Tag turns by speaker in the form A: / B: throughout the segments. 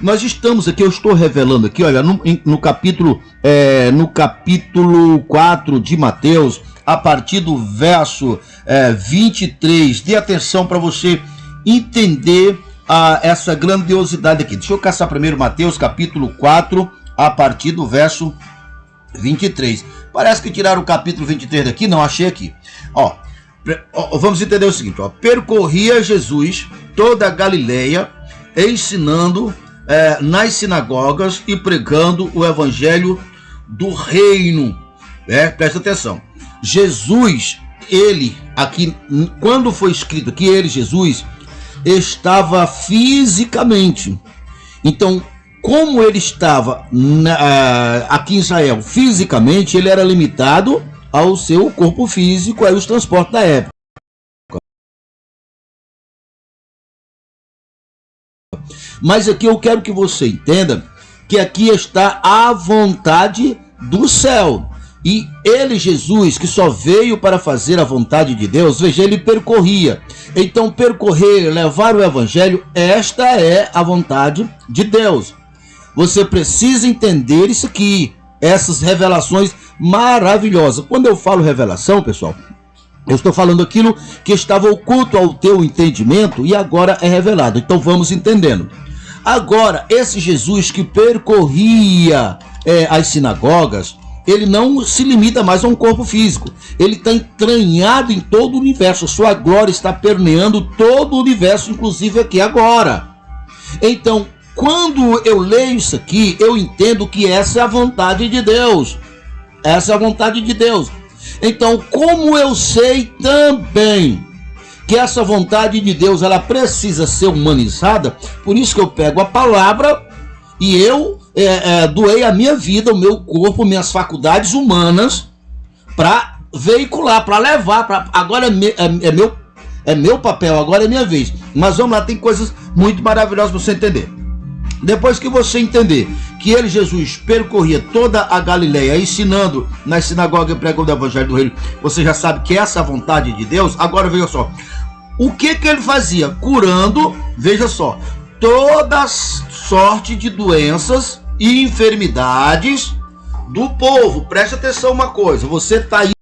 A: Nós estamos aqui, eu estou revelando aqui, olha, no capítulo 4 de Mateus, a partir do verso 23. Dê atenção para você entender essa grandiosidade aqui. Deixa eu caçar primeiro Mateus capítulo 4, a partir do verso 23. Parece que tiraram o capítulo 23 daqui, não, achei aqui. Vamos entender o seguinte, percorria Jesus toda a Galileia, ensinando nas sinagogas e pregando o evangelho do reino. Presta atenção. Jesus, ele, aqui, quando foi escrito aqui, ele, Jesus, estava fisicamente. Então, como ele estava aqui em Israel fisicamente, ele era limitado ao seu corpo físico, aí os transportes da época. Mas aqui eu quero que você entenda que aqui está a vontade do céu. E ele, Jesus, que só veio para fazer a vontade de Deus, veja, ele percorria. Então, percorrer, levar o evangelho, esta é a vontade de Deus. Você precisa entender isso aqui, essas revelações maravilhosas. Quando eu falo revelação, pessoal, eu estou falando aquilo que estava oculto ao teu entendimento e agora é revelado. Então vamos entendendo. Agora, esse Jesus que percorria as sinagogas, ele não se limita mais a um corpo físico. Ele está entranhado em todo o universo. Sua glória está permeando todo o universo, inclusive aqui agora. Então, quando eu leio isso aqui, eu entendo que essa é a vontade de Deus. Essa é a vontade de Deus. Então, como eu sei também que essa vontade de Deus, ela precisa ser humanizada, por isso que eu pego a palavra e eu doei a minha vida, o meu corpo, minhas faculdades humanas para veicular, para levar. Agora é meu papel, agora é minha vez. Mas vamos lá, tem coisas muito maravilhosas para você entender. Depois que você entender que ele, Jesus, percorria toda a Galileia, ensinando nas sinagogas e pregando o evangelho do reino, você já sabe que essa é a vontade de Deus. Agora veja só, o que ele fazia? Curando, veja só, toda sorte de doenças e enfermidades do povo. Preste atenção uma coisa, você está aí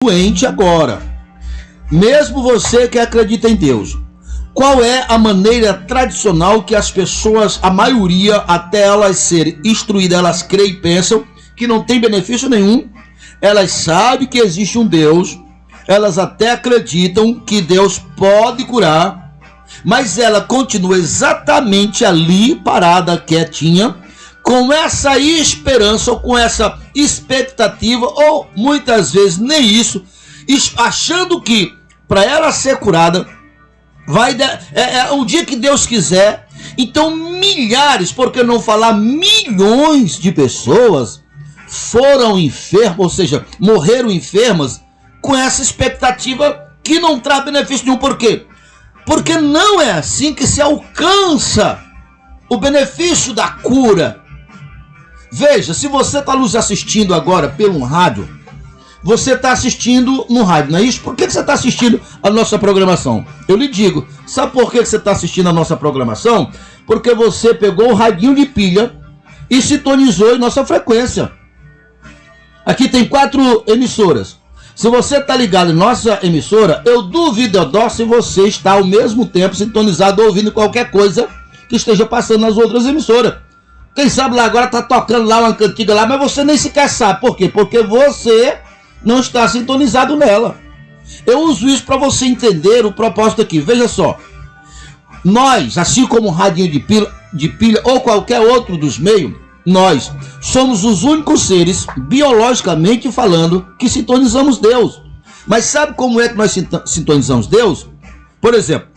A: doente agora, mesmo você que acredita em Deus. Qual é a maneira tradicional que as pessoas, a maioria, até elas serem instruídas, elas creem e pensam que não tem benefício nenhum? Elas sabem que existe um Deus, elas até acreditam que Deus pode curar, mas ela continua exatamente ali, parada, quietinha, com essa esperança ou com essa expectativa, ou muitas vezes nem isso, achando que para ela ser curada, vai o dia que Deus quiser. Então milhares, por que não falar milhões de pessoas foram enfermas, ou seja, morreram enfermas com essa expectativa que não traz benefício nenhum. Por quê? Porque não é assim que se alcança o benefício da cura. Veja, se você está nos assistindo agora pelo rádio, você está assistindo no rádio, não é isso? Por que você está assistindo a nossa programação? Eu lhe digo, sabe por que você está assistindo a nossa programação? Porque você pegou o radinho de pilha e sintonizou em nossa frequência. Aqui tem 4 emissoras. Se você está ligado em nossa emissora, eu duvido se você está ao mesmo tempo sintonizado ouvindo qualquer coisa que esteja passando nas outras emissoras. Quem sabe lá agora está tocando lá uma cantiga lá, mas você nem sequer sabe. Por quê? Porque você não está sintonizado nela. Eu uso isso para você entender o propósito aqui. Veja só, nós, assim como o radinho de pilha ou qualquer outro dos meios, nós somos os únicos seres, biologicamente falando, que sintonizamos Deus. Mas sabe como é que nós sintonizamos Deus? Por exemplo,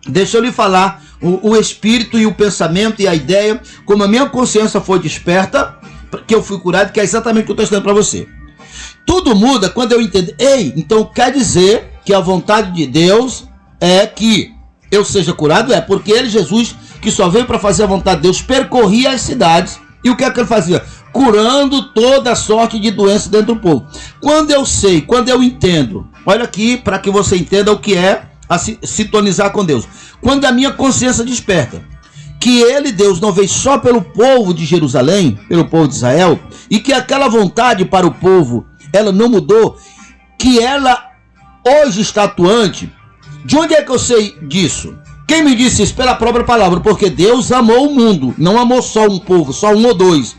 A: deixa eu lhe falar o espírito e o pensamento e a ideia, como a minha consciência foi desperta, que eu fui curado, que é exatamente o que eu estou ensinando para você. Tudo muda quando eu entendo. Então quer dizer que a vontade de Deus é que eu seja curado? Porque ele, Jesus, que só veio para fazer a vontade de Deus, percorria as cidades. E o que é que ele fazia? Curando toda sorte de doença dentro do povo. Quando eu sei, quando eu entendo, olha aqui para que você entenda o que é a sintonizar com Deus. Quando a minha consciência desperta que ele, Deus, não veio só pelo povo de Jerusalém, pelo povo de Israel, e que aquela vontade para o povo, ela não mudou, que ela hoje está atuante. De onde é que eu sei disso? Quem me disse isso? Pela própria palavra. Porque Deus amou o mundo, não amou só um povo, só um ou dois.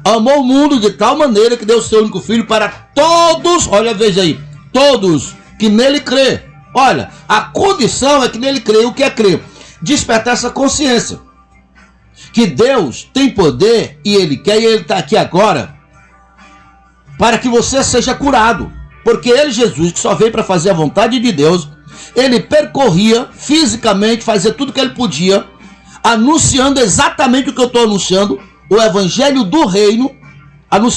A: Amou o mundo de tal maneira que deu seu único filho para todos, olha, veja aí, todos que nele crê. Olha, a condição é que nele crê. O que é crer? Despertar essa consciência que Deus tem poder e ele quer, e ele está aqui agora para que você seja curado. Porque ele, Jesus, que só veio para fazer a vontade de Deus, ele percorria fisicamente, fazia tudo que ele podia, anunciando exatamente o que eu estou anunciando, o evangelho do reino.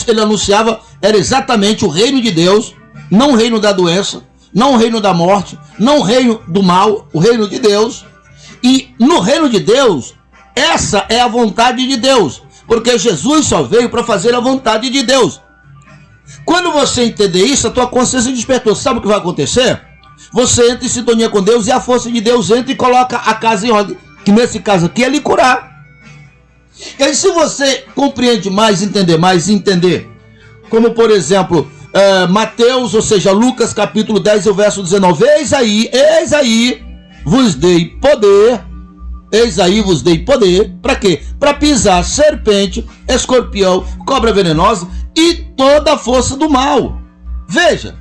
A: Ele anunciava, era exatamente o reino de Deus, não o reino da doença, não o reino da morte, não o reino do mal, o reino de Deus. E no reino de Deus, essa é a vontade de Deus, porque Jesus só veio para fazer a vontade de Deus. Quando você entender isso, a tua consciência despertou. Sabe o que vai acontecer? Você entra em sintonia com Deus e a força de Deus entra e coloca a casa em ordem, que nesse caso aqui é lhe curar. E aí, se você compreende mais, entender, como por exemplo, Mateus, ou seja, Lucas capítulo 10, o verso 19, eis aí, vos dei poder, para quê? Para pisar serpente, escorpião, cobra venenosa e toda a força do mal. Veja,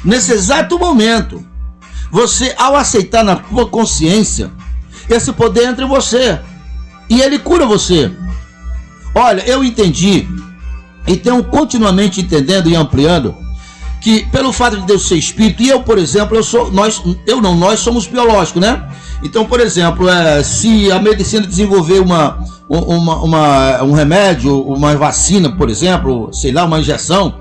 A: nesse exato momento, você, ao aceitar na tua consciência, esse poder entra em você e ele cura você. Olha, eu entendi e tenho continuamente entendendo e ampliando que pelo fato de Deus ser espírito, e eu, por exemplo, nós somos biológicos, né? Então, por exemplo, se a medicina desenvolver um remédio, uma vacina, por exemplo, sei lá, uma injeção,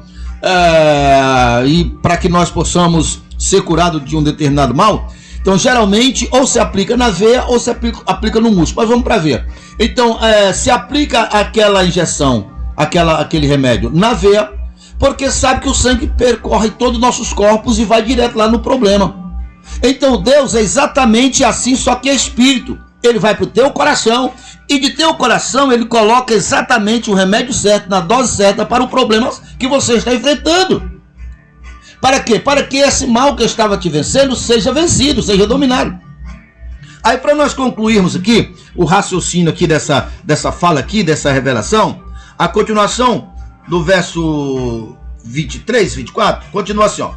A: e para que nós possamos ser curados de um determinado mal, então geralmente ou se aplica na veia ou se aplica no músculo. Mas vamos para a veia. Então, se aplica aquela injeção, aquele remédio na veia, porque sabe que o sangue percorre todos os nossos corpos e vai direto lá no problema. Então Deus é exatamente assim, só que é espírito. Ele vai para o teu coração e de teu coração ele coloca exatamente o remédio certo, na dose certa para o problema que você está enfrentando. Para quê? Para que esse mal que estava te vencendo seja vencido, seja dominado. Aí, para nós concluirmos aqui o raciocínio aqui dessa fala aqui, dessa revelação, a continuação do verso 23, 24, continua assim, ó.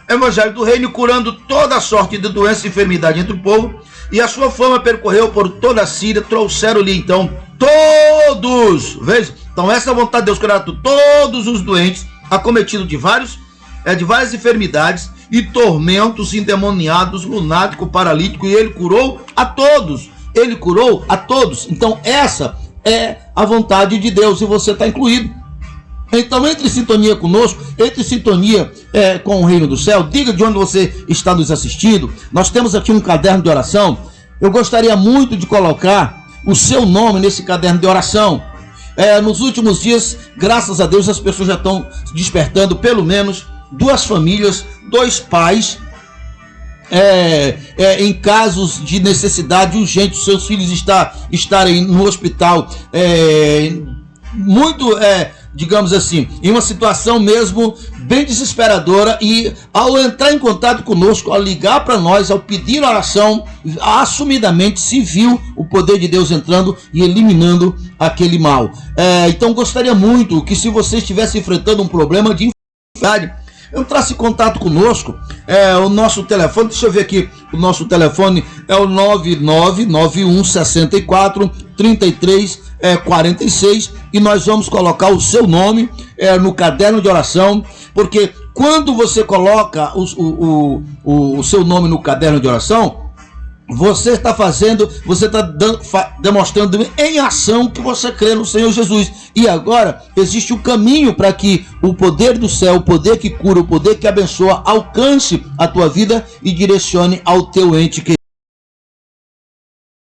A: Evangelho do reino, curando toda sorte de doença e enfermidade entre o povo, e a sua fama percorreu por toda a Síria. Trouxeram-lhe então todos, veja, então essa é a vontade de Deus, curar todos os doentes, acometidos de várias enfermidades e tormentos, endemoniados, lunático, paralítico, e ele curou a todos. Ele curou a todos. Então essa é a vontade de Deus e você está incluído. Então entre em sintonia conosco, entre em sintonia com o reino do céu. Diga de onde você está nos assistindo. Nós temos aqui um caderno de oração. Eu gostaria muito de colocar o seu nome nesse caderno de oração. Nos últimos dias, graças a Deus, as pessoas já estão despertando, pelo menos 2 famílias, 2 pais, em casos de necessidade urgente, os seus filhos estarem no hospital, digamos assim, em uma situação mesmo bem desesperadora, e ao entrar em contato conosco, ao ligar para nós, ao pedir oração, assumidamente se viu o poder de Deus entrando e eliminando aquele mal. Então gostaria muito que, se você estivesse enfrentando um problema de enfermidade, entrasse em contato conosco. O nosso telefone, deixa eu ver aqui, o nosso telefone é o 9991643346, e nós vamos colocar o seu nome no caderno de oração, porque quando você coloca o seu nome no caderno de oração, você está demonstrando em ação que você crê no Senhor Jesus. E agora existe um caminho para que o poder do céu, o poder que cura, o poder que abençoa, alcance a tua vida e direcione ao teu ente querido.